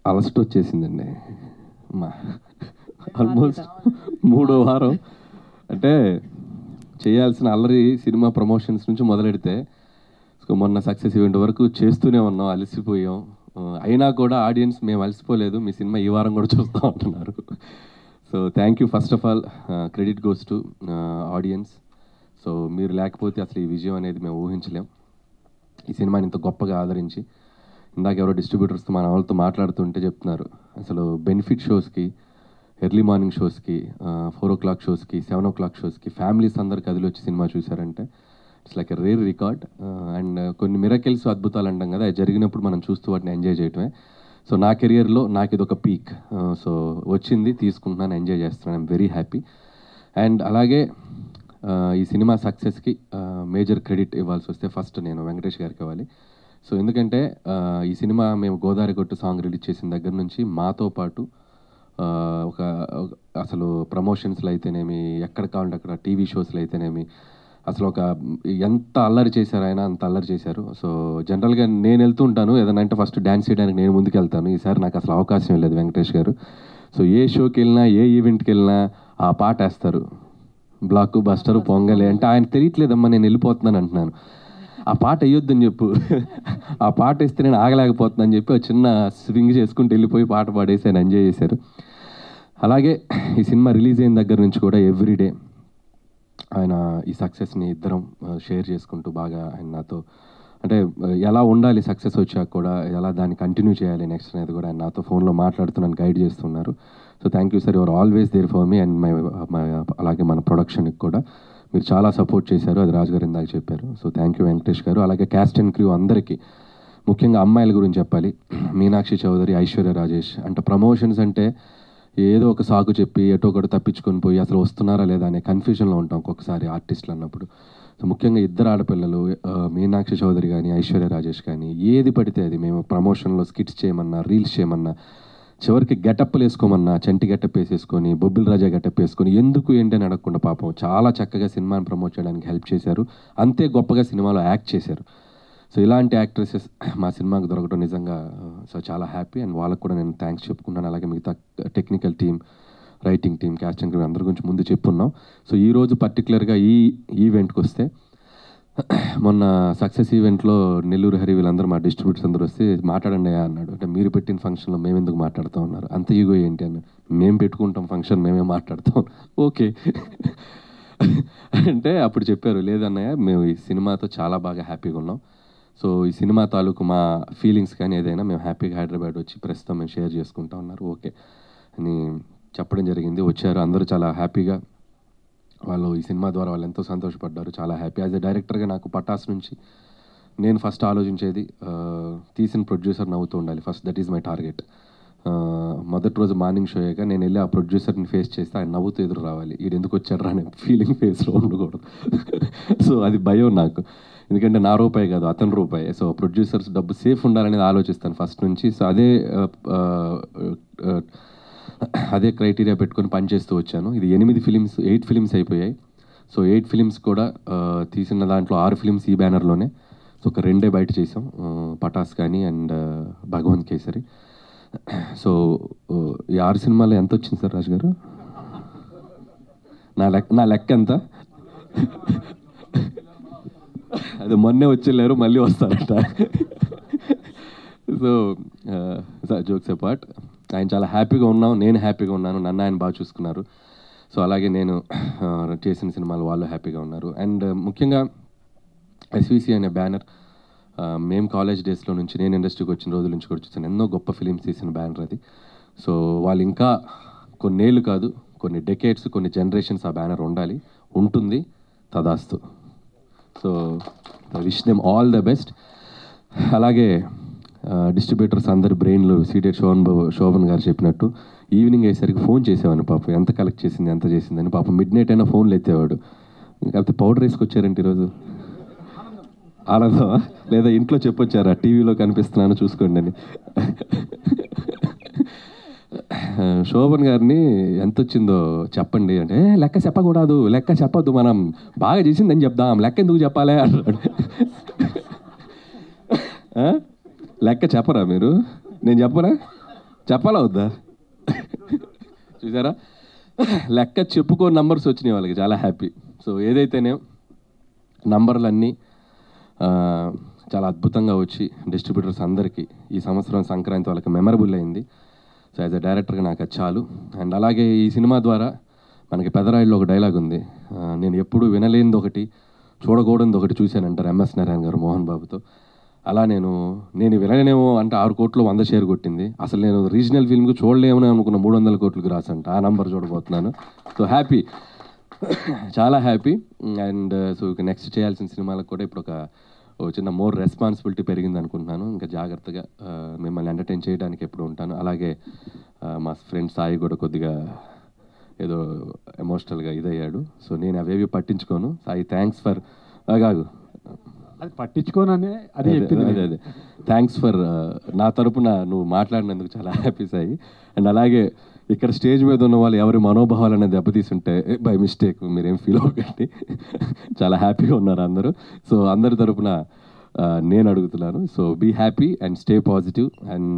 అలసట వచ్చేసిందండి. మా ఆల్మోస్ట్ 3వ వారం అంటే చేయాల్సిన అల్లరి సినిమా ప్రమోషన్స్ నుంచి మొదలెడితే మొన్న సక్సెస్ ఈవెంట్ వరకు చేస్తూనే ఉన్నాం, అలసిపోయాం. అయినా కూడా ఆడియన్స్ మేము అలసిపోలేదు, మీ సినిమా ఈ వారం కూడా చూస్తూ ఉంటున్నారు. So thank you. First of all credit goes to audience. So మీరు లేకపోతే అసలు ఈ విజయం అనేది మేము ఊహించలేం. ఈ సినిమాని ఇంత గొప్పగా ఆదరించి, ఇందాక ఎవరో డిస్ట్రిబ్యూటర్స్తో మన వాళ్ళతో మాట్లాడుతుంటే చెప్తున్నారు, అసలు బెనిఫిట్ షోస్కి, ఎర్లీ మార్నింగ్ షోస్కి, 4 o'clock షోస్కి, 7 o'clock షోస్కి ఫ్యామిలీస్ అందరు కదిలి వచ్చి సినిమా చూసారంటే it's like a rare record. And కొన్ని మిరకిల్స్, అద్భుతాలు అంటాం కదా, అది జరిగినప్పుడు మనం చూస్తూ వాటిని ఎంజాయ్ చేయటమే. సో నా కెరియర్లో నాకు ఇది ఒక పీక్. సో వచ్చింది, తీసుకుంటున్నాను, ఎంజాయ్ చేస్తున్నాను. I'm very happy. అండ్ అలాగే ఈ సినిమా సక్సెస్కి మేజర్ క్రెడిట్ ఇవ్వాల్సి వస్తే ఫస్ట్ నేను వెంకటేష్ గారికి ఇవ్వాలి. సో ఎందుకంటే ఈ సినిమా మేము గోదావరి కొట్టు సాంగ్ రిలీజ్ చేసిన దగ్గర నుంచి మాతో పాటు ఒక అసలు ప్రమోషన్స్లో అయితేనేమి, ఎక్కడ కావాలంటే అక్కడ టీవీ షోస్లో అయితేనేమి, అసలు ఒక ఎంత అల్లరి చేశారు ఆయన, అంత అల్లరి చేశారు. సో జనరల్గా నేను వెళ్తూ ఉంటాను ఏదైనా అంటే ఫస్ట్ డ్యాన్స్ చేయడానికి నేను ముందుకు వెళ్తాను. ఈసారి నాకు అసలు అవకాశం లేదు వెంకటేష్ గారు. సో ఏ షోకి వెళ్ళినా, ఏ ఈవెంట్కి వెళ్ళినా ఆ పాట వేస్తారు, బ్లాక్ బస్టర్, పొంగలే అంటే ఆయన తెలియట్లేదమ్మా నేను వెళ్ళిపోతున్నాను అంటున్నాను. ఆ పాట వేయొద్దని చెప్పు, ఆ పాట వేస్తే నేను ఆగలేకపోతున్నాను చెప్పి చిన్న స్వింగ్ చేసుకుంటూ వెళ్ళిపోయి పాట పాడేసి ఆయన ఎంజాయ్ చేశారు. అలాగే ఈ సినిమా రిలీజ్ అయిన దగ్గర నుంచి కూడా ఎవ్రీడే ఆయన ఈ సక్సెస్ని ఇద్దరం షేర్ చేసుకుంటూ బాగా ఆయన నాతో అంటే ఎలా ఉండాలి సక్సెస్ వచ్చాక కూడా, ఎలా దాన్ని కంటిన్యూ చేయాలి నెక్స్ట్ అనేది కూడా ఆయన నాతో ఫోన్లో మాట్లాడుతూ నన్ను గైడ్ చేస్తున్నారు. So thank you sir, your always there for me. And అలాగే మన ప్రొడక్షన్కి కూడా మీరు చాలా సపోర్ట్ చేశారు, అది రాజు గారు ఇందాక చెప్పారు. సో థ్యాంక్ యూ వెంకటేష్ గారు. అలాగే క్యాస్ట్ అండ్ క్రూ అందరికీ, ముఖ్యంగా అమ్మాయిల గురించి చెప్పాలి. మీనాక్షి చౌదరి, ఐశ్వర్య రాజేష్. అంటే ప్రమోషన్స్ అంటే ఏదో ఒక సాకు చెప్పి ఎటో ఒకటి తప్పించుకొని పోయి అసలు వస్తున్నారా లేదా అనే కన్ఫ్యూజన్లో ఉంటాం ఒక్కొక్కసారి ఆర్టిస్టులు అన్నప్పుడు. సో ముఖ్యంగా ఇద్దరు ఆడపిల్లలు, మీనాక్షి చౌదరి కానీ ఐశ్వర్య రాజేష్ కానీ, ఏది పడితే అది మేము ప్రమోషన్లో స్కిట్స్ చేయమన్నా, రీల్స్ చేయమన్నా, చివరికి గెటప్లు వేసుకోమన్నా చంటి గెటప్ వేసేసుకొని, బొబ్బిల్ రాజా గెటప్ వేసుకొని, ఎందుకు ఏంటి అని అడగకుండా పాపం చాలా చక్కగా సినిమాని ప్రమోట్ చేయడానికి హెల్ప్ చేశారు. అంతే గొప్పగా సినిమాలో యాక్ట్ చేశారు. సో ఇలాంటి యాక్ట్రెసెస్ మా సినిమాకు దొరకడం నిజంగా సో చాలా హ్యాపీ. అండ్ వాళ్ళకు కూడా నేను థ్యాంక్స్ చెప్పుకున్నాను. అలాగే మిగతా technical team, writing team, casting team అందరి గురించి ముందు చెప్పున్నాం. సో ఈరోజు పర్టికులర్గా ఈ ఈవెంట్కి వస్తే, మొన్న సక్సెస్ ఈవెంట్లో నెల్లూరు హరి వీళ్ళందరూ మా డిస్ట్రిబ్యూటర్స్ అందరూ వస్తే మాట్లాడండి అన్నాడు. అంటే మీరు పెట్టిన ఫంక్షన్లో మేము ఎందుకు మాట్లాడుతూ ఉన్నారు, అంత ఈగో ఏంటి అన్నాడు. మేము పెట్టుకుంటాం ఫంక్షన్, మేమే మాట్లాడతాం. ఓకే అంటే అప్పుడు చెప్పారు, లేదన్నయ్య మేము ఈ సినిమాతో చాలా బాగా హ్యాపీగా ఉన్నాం. సో ఈ సినిమా తాలూకు మా ఫీలింగ్స్ కానీ ఏదైనా మేము హ్యాపీగా హైదరాబాద్ వచ్చి ప్రస్తుతం మేము షేర్ చేసుకుంటా ఉన్నారు ఓకే అని చెప్పడం జరిగింది. వచ్చారు అందరూ చాలా హ్యాపీగా, వాళ్ళు ఈ సినిమా ద్వారా వాళ్ళు ఎంతో సంతోషపడ్డారు, చాలా హ్యాపీ. యాజ్ ఎ డైరెక్టర్గా నాకు పటాస్ నుంచి నేను ఫస్ట్ ఆలోచించేది తీసిన ప్రొడ్యూసర్ నవ్వుతూ ఉండాలి first, that is my target. మొదటి రోజు మార్నింగ్ షో అయ్యాక నేను వెళ్ళి ఆ ప్రొడ్యూసర్ని ఫేస్ చేస్తే ఆయన నవ్వుతూ ఎదురు రావాలి, వీడు ఎందుకు వచ్చారు అనే ఫీలింగ్ ఫేస్లో ఉండకూడదు. సో అది భయం నాకు, ఎందుకంటే నా రూపాయి కాదు అతని రూపాయి. సో ప్రొడ్యూసర్స్ డబ్బు సేఫ్ ఉండాలనేది ఆలోచిస్తాను ఫస్ట్ నుంచి. సో అదే క్రైటీరియా పెట్టుకొని పనిచేస్తూ వచ్చాను. ఇది 8 ఫిలిమ్స్ అయిపోయాయి. సో 8 ఫిలిమ్స్ కూడా తీసిన దాంట్లో 6 ఫిలిమ్స్ ఈ బ్యానర్లోనే. సో ఒక 2 బయట చేసాం, పటాస్ కానీ అండ్ భగవంత్ కేసరి. సో ఈ 6 సినిమాలో ఎంత వచ్చింది సార్ రాజు గారు? నా లెక్క ఎంత? అది మొన్నే వచ్చేళ్ళారు, మళ్ళీ వస్తారట. సో జోక్స్ అపార్ట్, ఆయన చాలా హ్యాపీగా ఉన్నాం, నేను హ్యాపీగా ఉన్నాను, నన్ను ఆయన బాగా చూసుకున్నారు. సో అలాగే నేను చేసిన సినిమాలు వాళ్ళు హ్యాపీగా ఉన్నారు. అండ్ ముఖ్యంగా ఎస్విసి అనే బ్యానర్ మేము కాలేజ్ డేస్లో నుంచి, నేను ఇండస్ట్రీకి వచ్చిన రోజుల నుంచి కూడా చూసాను, ఎన్నో గొప్ప ఫిలిమ్స్ తీసిన బ్యానర్ అది. సో వాళ్ళు ఇంకా కొన్నేళ్ళు కాదు, కొన్ని డెకేడ్స్, కొన్ని జనరేషన్స్ ఆ బ్యానర్ ఉండాలి, ఉంటుంది, తదాస్తు. So wish them all the best. అలాగే డిస్ట్రిబ్యూటర్స్ అందరు బ్రెయిన్లు సీడెడ్ శోభన్ గారు చెప్పినట్టు ఈవినింగ్ అయ్యేసరికి ఫోన్ చేసేవాడిని, పాపం ఎంత కలెక్ట్ చేసింది, ఎంత చేసిందని. పాపం మిడ్ నైట్ అయినా ఫోన్లు ఎత్తేవాడు. కాకపోతే పౌడర్ వేసుకొచ్చారంటే ఈరోజు ఆనందమా, లేదా ఇంట్లో చెప్పొచ్చారా టీవీలో కనిపిస్తున్నాను చూసుకోండి అని. శోభన్ గారిని ఎంత వచ్చిందో చెప్పండి అంటే, లెక్క చెప్పకూడదు, లెక్క చెప్పద్దు, మనం బాగా చేసిందని చెప్దాం, లెక్క ఎందుకు చెప్పాలి అన్నాడు. లెక్క చెప్పరా మీరు? నేను చెప్పరా? చెప్పాలా వద్దా? చూసారా, లెక్క చెప్పుకో నంబర్స్ వచ్చినాయి వాళ్ళకి, చాలా హ్యాపీ. సో ఏదైతేనే నంబర్లన్నీ చాలా అద్భుతంగా వచ్చి డిస్ట్రిబ్యూటర్స్ అందరికీ ఈ సంవత్సరం సంక్రాంతి వాళ్ళకి మెమరబుల్ అయింది. సో యాజ్ అ డైరెక్టర్గా నాకు అది చాలు. అండ్ అలాగే ఈ సినిమా ద్వారా మనకి పెదరాయిల్లో ఒక డైలాగ్ ఉంది, నేను ఎప్పుడు వినలేనిది ఒకటి చూడకూడనిది ఒకటి చూశానంటారు ఎంఎస్ నారాయణ గారు మోహన్ బాబుతో. అలా నేను వినలేనేమో అంటే 6 కోట్లు 100 షేర్ కొట్టింది. అసలు నేను రీజనల్ ఫిల్మ్కి చూడలేమని అనుకున్న 300 కోట్లకు రాసంట. ఆ నంబర్ చూడబోతున్నాను. సో హ్యాపీ, చాలా హ్యాపీ. అండ్ సో ఇక నెక్స్ట్ చేయాల్సిన సినిమాలకు కూడా ఇప్పుడు ఒక చిన్న మోర్ రెస్పాన్సిబిలిటీ పెరిగింది అనుకుంటున్నాను. ఇంకా జాగ్రత్తగా మిమ్మల్ని ఎంటర్టైన్ చేయడానికి ఎప్పుడు ఉంటాను. అలాగే మా ఫ్రెండ్ సాయి కూడా కొద్దిగా ఏదో ఎమోషనల్గా ఇదయ్యాడు. సో నేను అవేవి పట్టించుకోను. సాయి థ్యాంక్స్ ఫర్ కాదు అది పట్టించుకోననే అదే చెప్పింది. అదే థ్యాంక్స్ ఫర్ నా తరపున నువ్వు మాట్లాడినందుకు చాలా హ్యాపీ సాయి. అండ్ అలాగే ఇక్కడ స్టేజ్ మీద ఉన్న వాళ్ళు ఎవరి మనోభావాలు అనేది దెబ్బతీస్తుంటే బై మిస్టేక్ మీరేం ఫీల్ అవ్వకండి. చాలా హ్యాపీగా ఉన్నారు అందరూ. సో అందరి తరపున నేను అడుగుతున్నాను, so be happy and stay positive and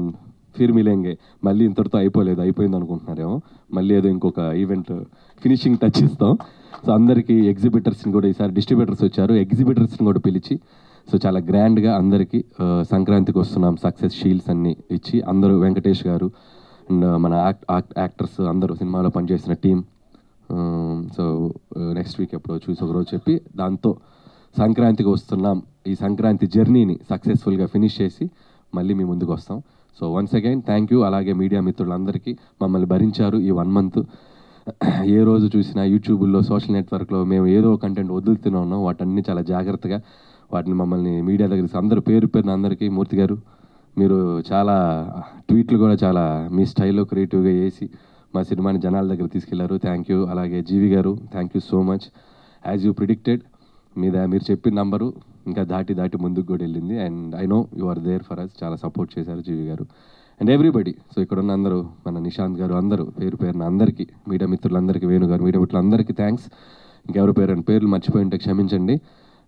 ఫిర్ మిలేంగే. మళ్ళీ ఇంతటితో అయిపోయింది అనుకుంటున్నారేమో, మళ్ళీ ఏదో ఇంకొక ఈవెంట్ ఫినిషింగ్ టచ్ ఇస్తాం. సో అందరికీ ఎగ్జిబిటర్స్ని కూడా, ఈసారి డిస్ట్రిబ్యూటర్స్ వచ్చారు, ఎగ్జిబిటర్స్ని కూడా పిలిచి సో చాలా గ్రాండ్గా అందరికీ సంక్రాంతికి వస్తున్నాం సక్సెస్ షీల్డ్స్ అన్నీ ఇచ్చి, అందరూ వెంకటేష్ గారు అండ్ మన యాక్టర్స్ అందరూ సినిమాలో పనిచేసిన టీం, సో నెక్స్ట్ వీక్ ఎప్పుడో చూసి ఒకరోజు చెప్పి దాంతో సంక్రాంతికి వస్తున్నాం, ఈ సంక్రాంతి జర్నీని సక్సెస్ఫుల్గా ఫినిష్ చేసి మళ్ళీ మీ ముందుకు వస్తాం. So once again thank you. అలాగే మీడియా మిత్రులందరికీ మమ్మల్ని భరించారు ఈ 1 month. ఏ రోజు చూసినా యూట్యూబ్లో సోషల్ నెట్వర్క్లో మేము ఏదో కంటెంట్ వదులుతూనే ఉన్నాం. వాటన్ని చాలా జాగ్రత్తగా వాటిని మమ్మల్ని మీడియా దగ్గర అందరూ పేరు పేరున అందరికీ, మూర్తి గారు మీరు చాలా ట్వీట్లు కూడా చాలా మీ స్టైల్లో క్రియేటివ్గా వేసి మా సినిమాని జనాల దగ్గర తీసుకెళ్లారు. Thank you. అలాగే జీవి గారు thank you so much. As you predicted మీరు చెప్పిన నంబరు ఇంకా దాటి ముందుకు కూడా వెళ్ళింది. And I know you are there for us. చాలా సపోర్ట్ చేశారు జీవి గారు అండ్ ఎవ్రీబడి. సో ఇక్కడ ఉన్న అందరూ, మన నిశాంత్ గారు, అందరూ పేరున అందరికీ, మీడియా మిత్రులందరికీ, వేణు గారు, మీడియా మిత్రులందరికీ థ్యాంక్స్. ఇంకెవరు పేర్లు మర్చిపోయి ఉంటే క్షమించండి.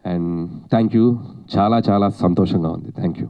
And thank you. చాలా చాలా సంతోషంగా ఉంది. Thank you.